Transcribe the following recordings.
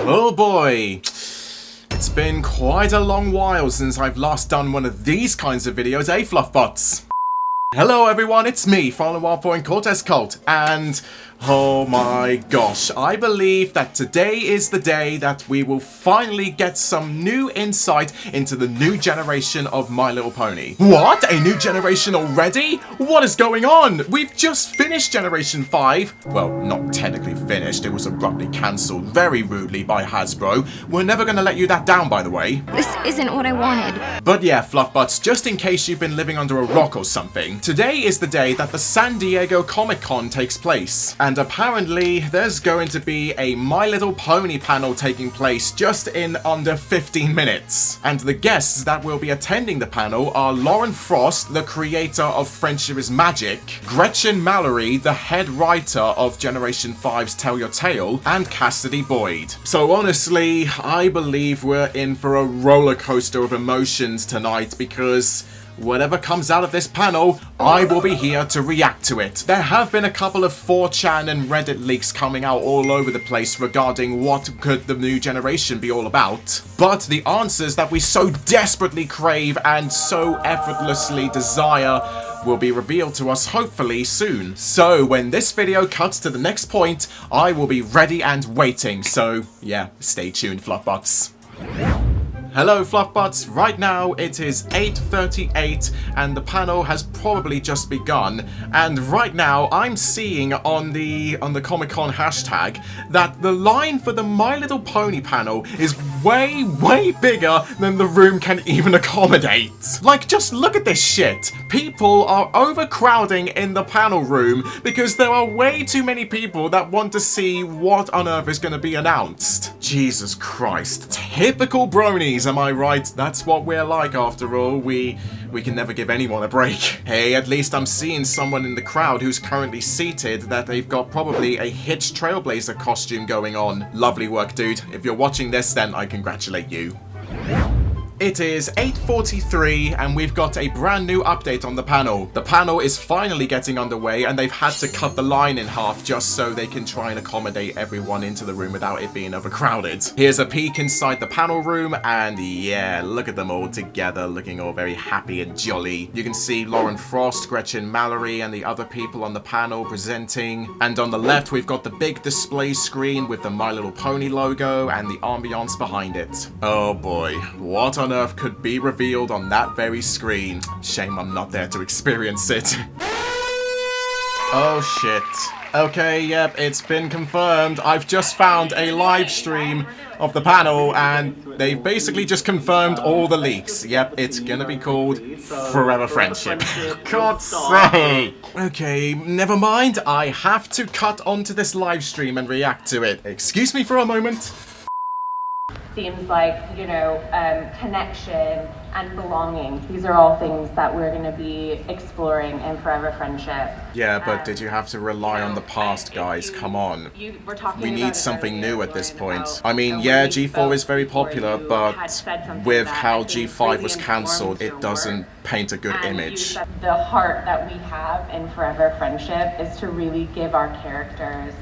Oh boy, it's been quite a long while since I've last done one of these kinds of videos, eh, FLUFFBUTTS? Hello everyone, it's me, FaolanCortez Cult, and oh my gosh, I believe that today is the day that we will finally get some new insight into the new generation of My Little Pony. What? A new generation already? What is going on? We've just finished Generation 5. Well, not technically finished, it was abruptly cancelled very rudely by Hasbro. We're never gonna let you that down, by the way. This isn't what I wanted. But yeah, FLUFFBUTTS, just in case you've been living under a rock or something, today is the day that the San Diego Comic-Con takes place. And apparently, there's going to be a My Little Pony panel taking place just in under 15 minutes. And the guests that will be attending the panel are Lauren Frost, the creator of Friendship is Magic, Gretchen Mallory, the head writer of Generation 5's Tell Your Tale, and Cassidy Boyd. So honestly, I believe we're in for a roller coaster of emotions tonight because whatever comes out of this panel, I will be here to react to it. There have been a couple of 4chan and Reddit leaks coming out all over the place regarding what could the new generation be all about. But the answers that we so desperately crave and so effortlessly desire will be revealed to us hopefully soon. So when this video cuts to the next point, I will be ready and waiting. So yeah, stay tuned, FLUFFBUTTS. Hello FLUFFBUTTS, right now it is 8:38 and the panel has probably just begun, and right now I'm seeing on the Comic-Con hashtag that the line for the My Little Pony panel is way bigger than the room can even accommodate. Like, just look at this shit. People are overcrowding in the panel room because there are way too many people that want to see what on earth is going to be announced. Jesus Christ. Typical bronies, am I right? That's what we're like after all. We can never give anyone a break. Hey, at least I'm seeing someone in the crowd who's currently seated that they've got probably a Hitch Trailblazer costume going on. Lovely work, dude. If you're watching this, then I congratulate you. It is 8:43 and we've got a brand new update on the panel. The panel is finally getting underway and they've had to cut the line in half just so they can try and accommodate everyone into the room without it being overcrowded. Here's a peek inside the panel room and yeah, look at them all together looking all very happy and jolly. You can see Lauren Frost, Gretchen Mallory and the other people on the panel presenting. And on the left we've got the big display screen with the My Little Pony logo and the ambiance behind it. Oh boy, what on earth could be revealed on that very screen? Shame I'm not there to experience it. Oh shit. Okay, yep, it's been confirmed. I've just found a live stream of the panel and they've basically just confirmed all the leaks. Yep, it's gonna be called Forever Friendship. God's sake. Okay, never mind. I have to cut onto this live stream and react to it. Excuse me for a moment. Themes like, you know, connection and belonging. These are all things that we're going to be exploring in Forever Friendship. Yeah, but did you have to rely on the past, guys? Come on. We need something new at this point. I mean, yeah, G4 is very popular, but with how G5 was cancelled, it doesn't paint a good image. The heart that we have in Forever Friendship is to really give our characters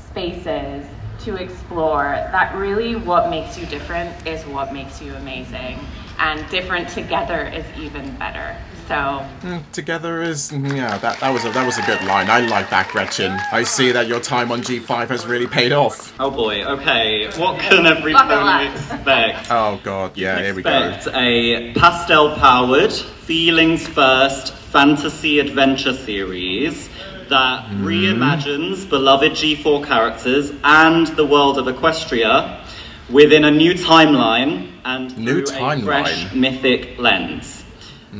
spaces to explore that really what makes you different is what makes you amazing, and different together is even better. So together is, yeah, that was a good line. I like that, Gretchen. I see that your time on G5 has really paid off. Oh boy, okay, what can everybody expect? Oh god, yeah, here we go. Expect a pastel-powered, feelings-first fantasy adventure series that reimagines beloved G4 characters and the world of Equestria within a new timeline and through a fresh mythic lens.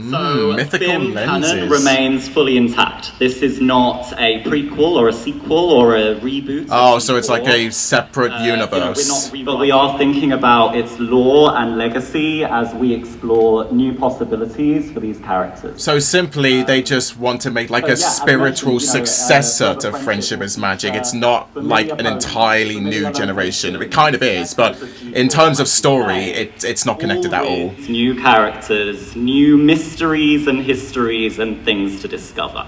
So BIM canon remains fully intact. This is not a prequel or a sequel or a reboot. Oh, so it's like a separate universe. But we are thinking about its lore and legacy as we explore new possibilities for these characters. So simply, they just want to make like a spiritual successor to Friendship is Magic. It's not like an entirely new generation. It kind of is, but in terms of story, it's not connected at all. New characters, new mysteries and histories and things to discover.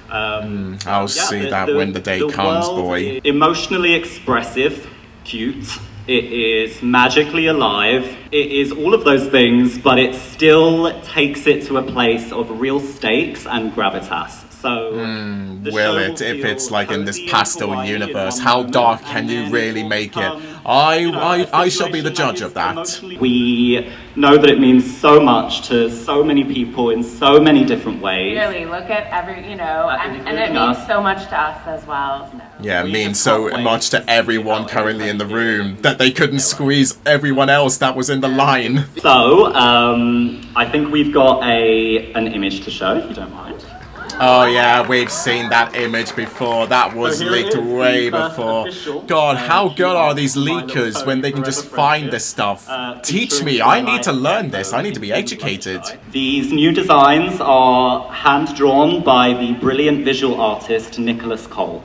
I'll see that when the day comes, boy. Emotionally expressive, cute, It is magically alive. It is all of those things, but it still takes it to a place of real stakes and gravitas. So, will it, if it's like in this pastel universe? How dark can you really make it? I shall be the judge of that. We know that it means so much to so many people in so many different ways. Really, look at every, you know, and it means so much to us as well. So. Yeah, it means so much to everyone currently in the room that they couldn't squeeze everyone else that was in the line. So, I think we've got an image to show, if you don't mind. Oh yeah, we've seen that image before. That was leaked way before. God, how good are these leakers when they can just find this stuff? Teach me, I need to learn this. I need to be educated. These new designs are hand-drawn by the brilliant visual artist Nicholas Cole.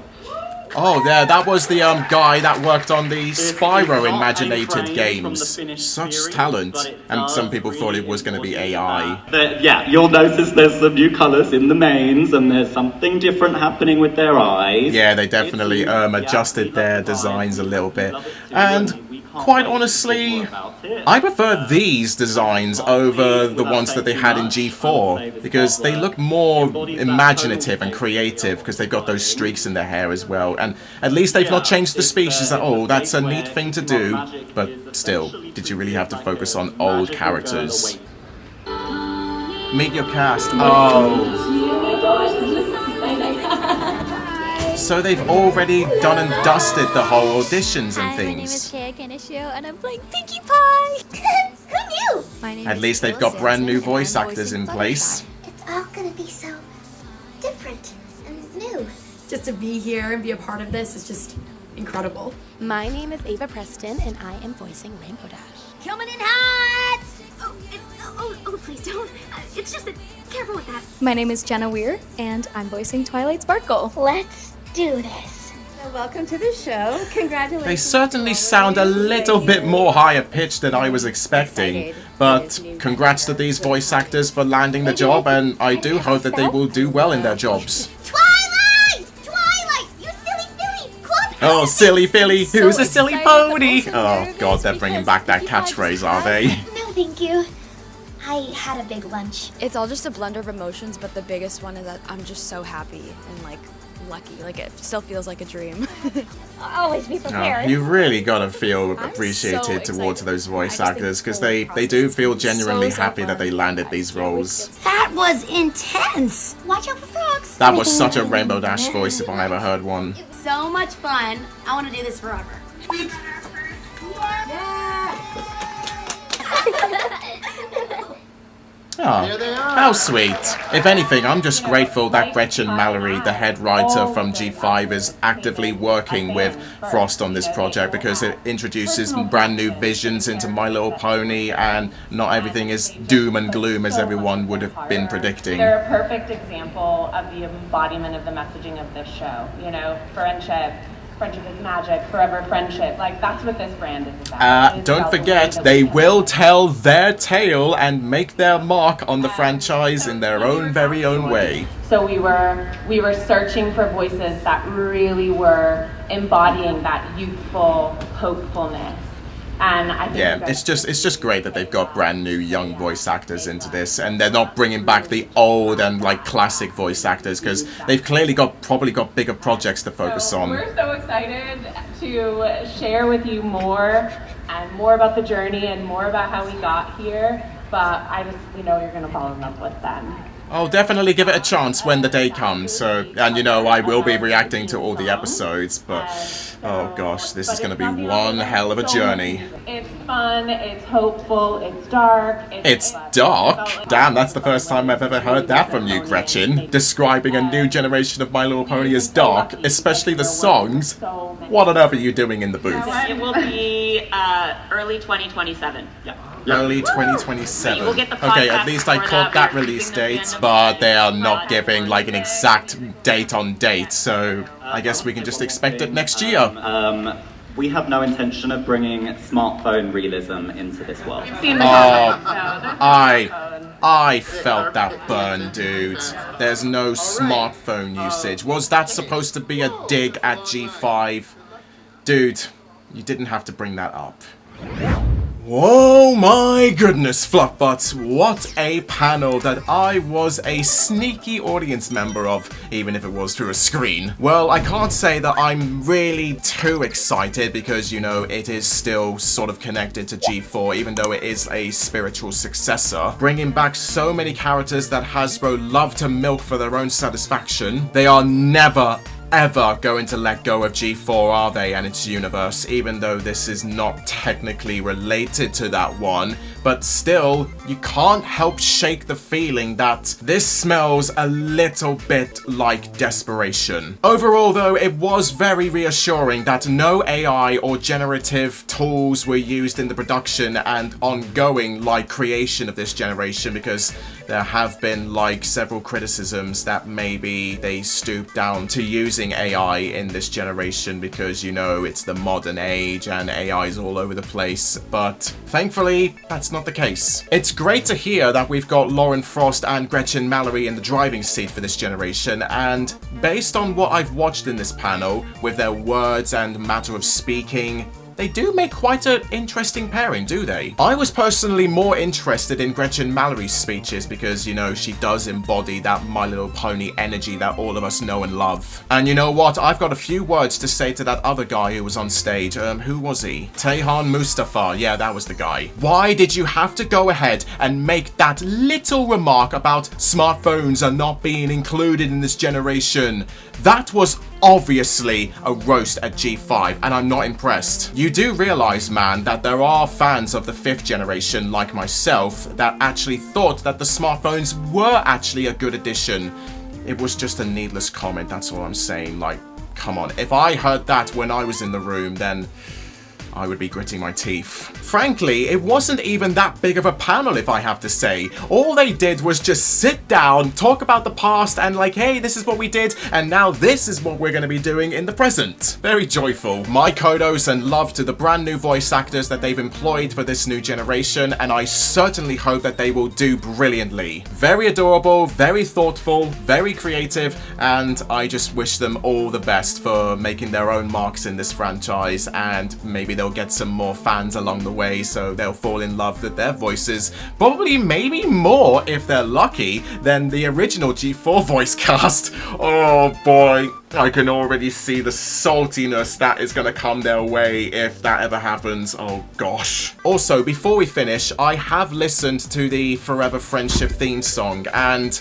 Oh, yeah, that was the guy that worked on the Spyro Imaginated games. Such talent. And some people thought it was going to be AI. Yeah, you'll notice there's some new colours in the mains, and there's something different happening with their eyes. Yeah, they definitely adjusted their designs a little bit. And quite honestly, I prefer these designs over the ones that they had in G4 because they look more imaginative and creative because they've got those streaks in their hair as well. And at least they've not changed the species at all. That's a neat thing to do. But still, did you really have to focus on old characters? Meet your cast. Oh. So they've already done and dusted the whole auditions and things. My name is Kay Kanisho, and I'm playing Pinkie Pie. Who knew? At least they've got brand new voice actors in place. It's all gonna be so different and new. Just to be here and be a part of this is just incredible. My name is Ava Preston, and I am voicing Rainbow Dash. Coming in hot! Oh, please don't. It's just that, careful with that. My name is Jenna Weir, and I'm voicing Twilight Sparkle. Let's do this. Welcome to the show. Congratulations. They certainly sound a little bit more higher pitched than I was expecting, but congrats to these voice actors for landing the job, and I do hope that they will do well in their jobs. Twilight! Twilight! You silly Philly! Club! Oh, silly Philly, who's a silly pony? Oh god, they're bringing back that catchphrase, are they? No, thank you. I had a big lunch. It's all just a blend of emotions, but the biggest one is that I'm just so happy and like lucky. Like it still feels like a dream. Always be prepared. You really gotta feel I'm appreciated so towards excited. those voice I just think actors because the whole they do process feel was genuinely so happy that fun. they landed these roles. That was intense. Watch out for frogs. That was such a Rainbow Dash voice if I ever heard one. So much fun. I want to do this forever. Oh, how sweet. If anything, I'm just grateful that Gretchen Mallory, the head writer from G5, is actively working with Frost on this project because it introduces brand new visions into My Little Pony and not everything is doom and gloom as everyone would have been predicting. They're a perfect example of the embodiment of the messaging of this show. You know, friendship is magic, forever friendship. Like, that's what this brand is about. It is Don't about the forget, way they that we will tell their tale and make their mark on the franchise in their own very own way. So we were searching for voices that really were embodying that youthful hopefulness. And I think Yeah, it's just great that they've got brand new young voice actors into this, and they're not bringing back the old and like classic voice actors because they've clearly probably got bigger projects to focus on. We're so excited to share with you more and more about the journey and more about how we got here. But we know you're gonna fall in love with them. I'll definitely give it a chance when the day comes. So, and you know, I will be reacting to all the episodes, but oh gosh, this is going to be one hell of a journey. It's fun, it's hopeful, it's dark. It's dark? Damn, that's the first time I've ever heard that from you, Gretchen. Describing a new generation of My Little Pony as dark, especially the songs. What on earth are you doing in the booth? It will be early 2027. Yeah. Early 2027. We'll get the Okay, at podcast least I for caught that We're release keeping date, this in but they are not giving like an exact date on date, so I guess we can just expect it next year. We have no intention of bringing smartphone realism into this world. I felt that burn, dude. There's no smartphone usage. Was that supposed to be a dig at G5? Dude, You didn't have to bring that up. Oh my goodness, FLUFFBUTTS, what a panel that I was a sneaky audience member of, even if it was through a screen. Well, I can't say that I'm really too excited because, you know, it is still sort of connected to G4, even though it is a spiritual successor. Bringing back so many characters that Hasbro love to milk for their own satisfaction. They are never ever going to let go of G4, are they, and its universe, even though this is not technically related to that one. But still, you can't help shake the feeling that this smells a little bit like desperation. Overall though, it was very reassuring that no AI or generative tools were used in the production and ongoing like creation of this generation, because there have been like several criticisms that maybe they stooped down to using AI in this generation because, you know, it's the modern age and AI is all over the place, but thankfully that's not the case. It's great to hear that we've got Lauren Frost and Gretchen Mallory in the driving seat for this generation, and based on what I've watched in this panel, with their words and matter of speaking, they do make quite an interesting pairing, do they? I was personally more interested in Gretchen Mallory's speeches because, you know, she does embody that My Little Pony energy that all of us know and love. And you know what? I've got a few words to say to that other guy who was on stage. Who was he? Tehan Mustafa. Yeah, that was the guy. Why did you have to go ahead and make that little remark about smartphones are not being included in this generation? That was obviously a roast at G5, and I'm not impressed. You do realize, man, that there are fans of the 5th generation, like myself, that actually thought that the smartphones were actually a good addition. It was just a needless comment, that's all I'm saying. Like, come on. If I heard that when I was in the room, then I would be gritting my teeth. Frankly, it wasn't even that big of a panel, if I have to say. All they did was just sit down, talk about the past, and like, hey, this is what we did, and now this is what we're going to be doing in the present. Very joyful. My kudos and love to the brand new voice actors that they've employed for this new generation, and I certainly hope that they will do brilliantly. Very adorable, very thoughtful, very creative, and I just wish them all the best for making their own marks in this franchise, and maybe they'll get some more fans along the way, so they'll fall in love with their voices, probably maybe more if they're lucky than the original G4 voice cast. Oh boy, I can already see the saltiness that is going to come their way if that ever happens. Oh gosh. Also, before we finish, I have listened to the Forever Friendship theme song, and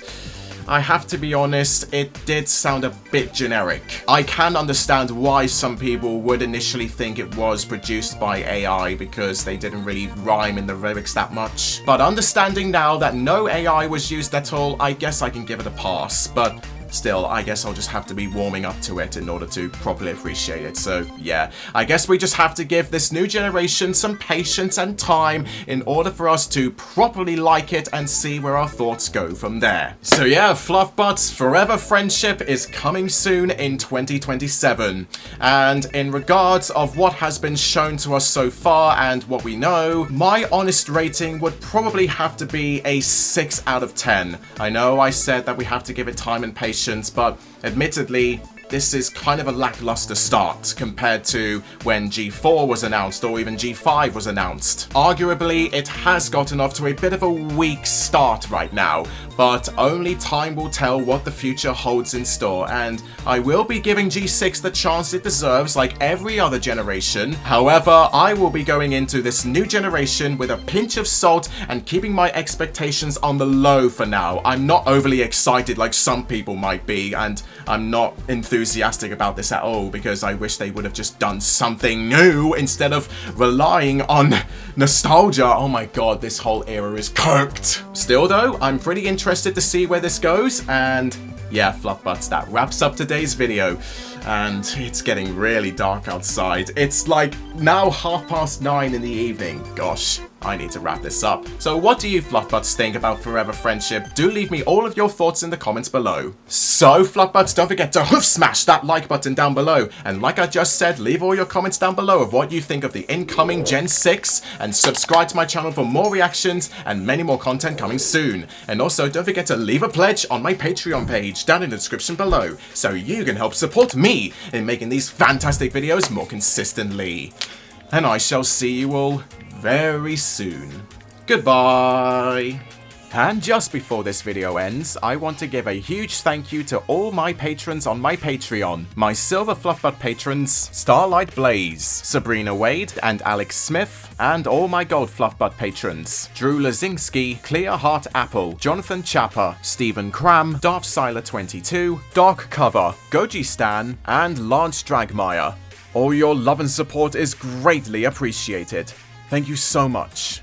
I have to be honest, it did sound a bit generic. I can understand why some people would initially think it was produced by AI because they didn't really rhyme in the lyrics that much. But understanding now that no AI was used at all, I guess I can give it a pass. But still, I guess I'll just have to be warming up to it in order to properly appreciate it. So yeah, I guess we just have to give this new generation some patience and time in order for us to properly like it and see where our thoughts go from there. So yeah, FLUFFBUTTS Forever Friendship is coming soon in 2027. And in regards of what has been shown to us so far and what we know, my honest rating would probably have to be a 6 out of 10. I know I said that we have to give it time and patience, but admittedly, this is kind of a lackluster start compared to when G4 was announced or even G5 was announced. Arguably, it has gotten off to a bit of a weak start right now, but only time will tell what the future holds in store, and I will be giving G6 the chance it deserves like every other generation. However, I will be going into this new generation with a pinch of salt and keeping my expectations on the low for now. I'm not overly excited like some people might be, and I'm not enthusiastic about this at all because I wish they would have just done something new instead of relying on nostalgia. Oh my god, this whole era is cooked. Still though, I'm pretty interested to see where this goes, and yeah, FLUFFBUTTS, that wraps up today's video. And it's getting really dark outside. It's like now 9:30 in the evening. Gosh, I need to wrap this up. So what do you FLUFFBUTTS think about Forever Friendship? Do leave me all of your thoughts in the comments below. So FLUFFBUTTS, don't forget to hoof smash that like button down below. And like I just said, leave all your comments down below of what you think of the incoming Gen 6. And subscribe to my channel for more reactions and many more content coming soon. And also don't forget to leave a pledge on my Patreon page down in the description below, so you can help support me me in making these fantastic videos more consistently. And I shall see you all very soon. Goodbye! And just before this video ends, I want to give a huge thank you to all my patrons on my Patreon. My Silver Fluffbutt patrons, Starlight Blaze, Sabrina Wade, and Alex Smith, and all my Gold Fluffbutt patrons, Drew Lazinski, Clear Heart Apple, Jonathan Chapper, Stephen Cram, Darth Siler 22, Dark Cover, Goji Stan, and Lance Dragmeyer. All your love and support is greatly appreciated. Thank you so much.